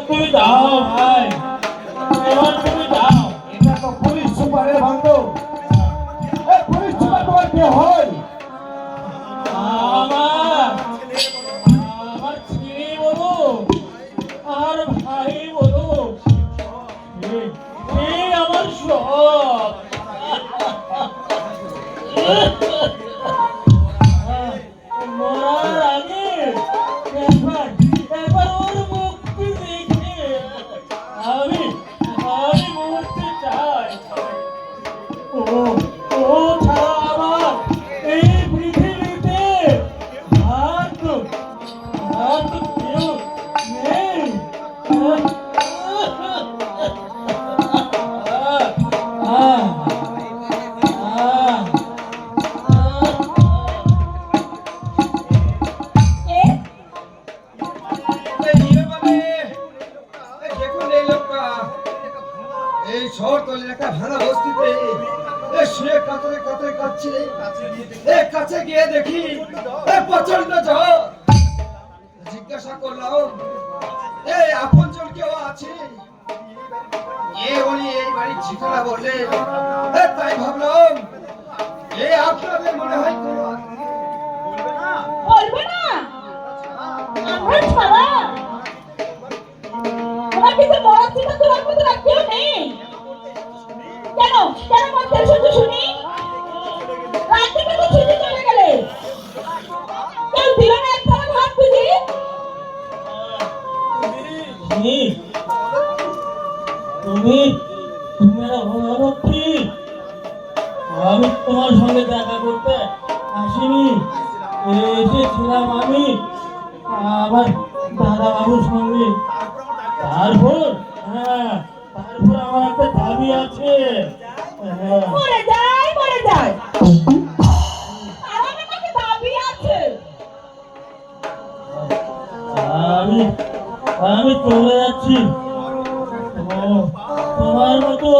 তুমি যাও ভাই, এবার তুমি যাও। এটা তো পুলিশ সুপারের বান্ধব। এই পুলিশ সুপার তোমার কে হয়? আমার আমার ছেলে বলো আর ভাই বলো, এই আমার সব। মরার আগে একবার একবার ওর মুক্তি দেখে আমি আমি মরতে চাই। ও ও ছাড়া আমার এই পৃথিবীতে আর তো কেউ নেই। এই শহরতলির একটা ভাঙা বস্তিতে শুয়ে কাতরে কাতরে কাঁদছে। কাছে গিয়ে দেখি প্রচন্ড জ্বর। জিজ্ঞাসা করলাম আপনজন কেউ আছে? উনি এই বাড়ির ঠিকানা বললে, তাই ভাবলাম আপনাদের মনে হয় বলবে না আমরা ছাড়া আমার কিন্তু বড় চিন্তা তোমার মতো আর কেউ নেই। কেন কেন মধ্যে শুধু শুনি রাত থেকে তো ছুটি চলে গেলে কেউ দিল না একটা ভাত বুঝি? তুমি তুমি তুমি কি আমি তোমার সঙ্গে দেখা করতে আসিনি, এসেছিলাম আমি আমার দাদা বাবুর সঙ্গে। তারপর তারপর আমার একটা দাবি আছে। মরে যায় আর আমার নাকি দাবি আছে। আমি আমি চলে যাচ্ছি। তোমার মতো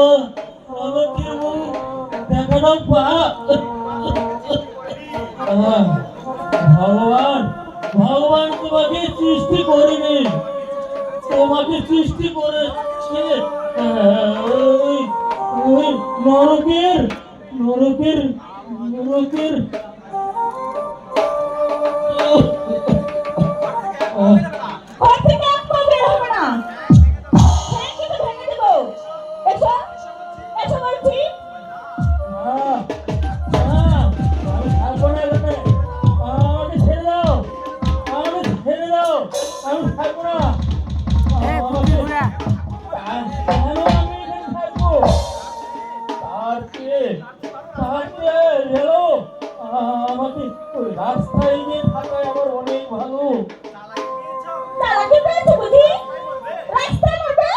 আমাকে দেখানো ভগবান ভগবান তোমাকে সৃষ্টি করেনি, তোমাকে সৃষ্টি করেছে ওই নরকের নরকের নরকের ঘর থেকে এক পা বের হবে না। ভেঙে তো ভেঙে দেবো। এসো এসো বলছি। আমি থাকবো না এখানে, আমাকে ছেড়ে দাও, আমাকে ছেড়ে দাও, আমি থাকবো না। কেন আমি এখানে থাকবো? আমাকে ওই রাস্তায় গিয়ে থাকায় আমার অনেক ভালো। চালাকি পেয়েছো বুঝি? রাস্তায় মরবে?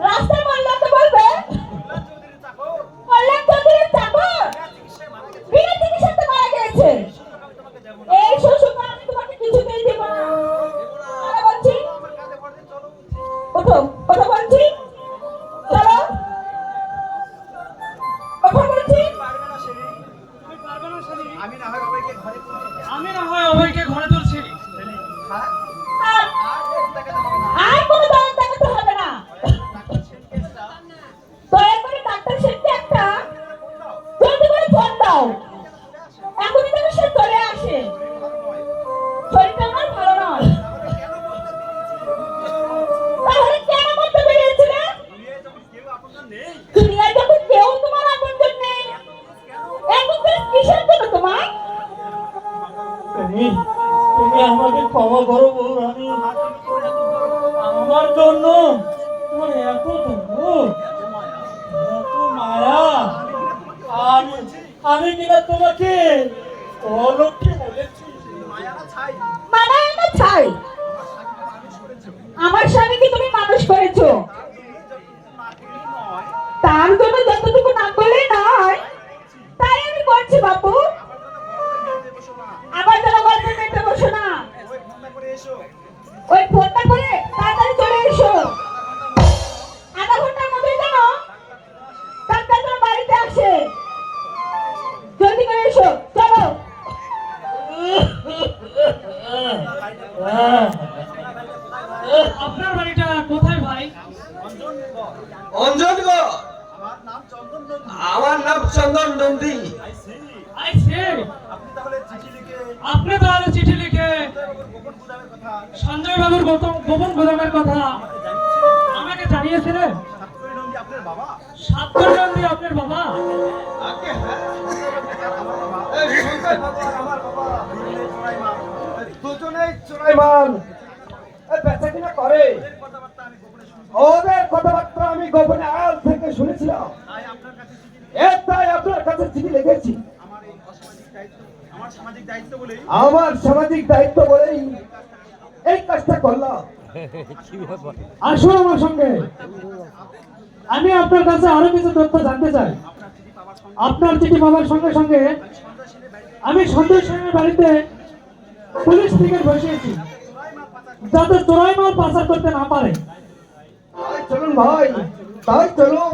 রাস্তায় মরলাম তো বলবে? কল্যাণ চৌধুরীর চাকর বিনা চিকিৎসাতে মারা গেছে। এই শ্বশুর আমি তোমাকে কিছুতেই দেব না। আরে বলছি ওঠো ওঠো বলছি, চলো ওঠো বলছি। আমি না হয় অভয়কে ঘরে তুলছি। আর কোনো দরদ দেখাতে হবে না। দয়া করে ডাক্তার সাহেবকে একটা জলদি করে ফোন দাও, এখনই যেন সে চলে আসে। শরীরটা আমার ভালো নয়। তাহলে কেন করতে বেরিয়েছিলে? দুনিয়ায় যখন কেউ তোমার আপনজন নেই, এখন কিসের জন্য তোমার? তুমি তুমি আমাকে ক্ষমা করো বৌরানী, আমার জন্য তোমার এত দুঃখ এত মায়া। আমি আমি কিনা তোমাকে অলক্ষে বলেছি। মানায় না ছাই। আমার স্বামীকে তুমি মানুষ করেছো, তার জন্য যতটুকু না করলে নয় তাই আমি করছি বাপু। আবার যেন গল্পে মেতে বসো না। ওই ফোনটা করে তাড়াতাড়ি চলে এসো। আধা ঘন্টার মধ্যে যেন ডাক্তার তোমার বাড়িতে আসে। জলদি করে এসো, চলো। আপনার বাড়িটা কোথায় ভাই? অঞ্জনগড়। আমার নাম চন্দন নন্দী। আই সে, আপনি তাহলে চিঠি লিখে সঞ্জয় বাবুর গোপন গোদামের কথা আমাকে জানিয়েছিলেন। সাতকর নন্দী আপনার বাবা? আগে হ্যাঁ, এই সঞ্জয় বাবু আর আমার বাবা দুজনেই চোরাইমান। এই বেচা কিনা করে, ওদের কথাবার্তা আমি গোপনে আড়াল থেকে শুনেছিলাম। তাই আপনার কাছে চিঠি লিখেছি। আমার সামাজিক দায়িত্ব বলেই এই কাজটা করলাম। আসুন আমার সঙ্গে, আমি আপনার কাছে আরো কিছু তথ্য জানতে চাই। আপনার চিঠি পাওয়ার সঙ্গে সঙ্গে আমি সন্তোষ সেনের বাড়িতে পুলিশ পিকেট বসিয়েছি, যাতে চোরাই মাল পাচার করতে না পারে। তাই চলুন ভাই, তাই চলুন।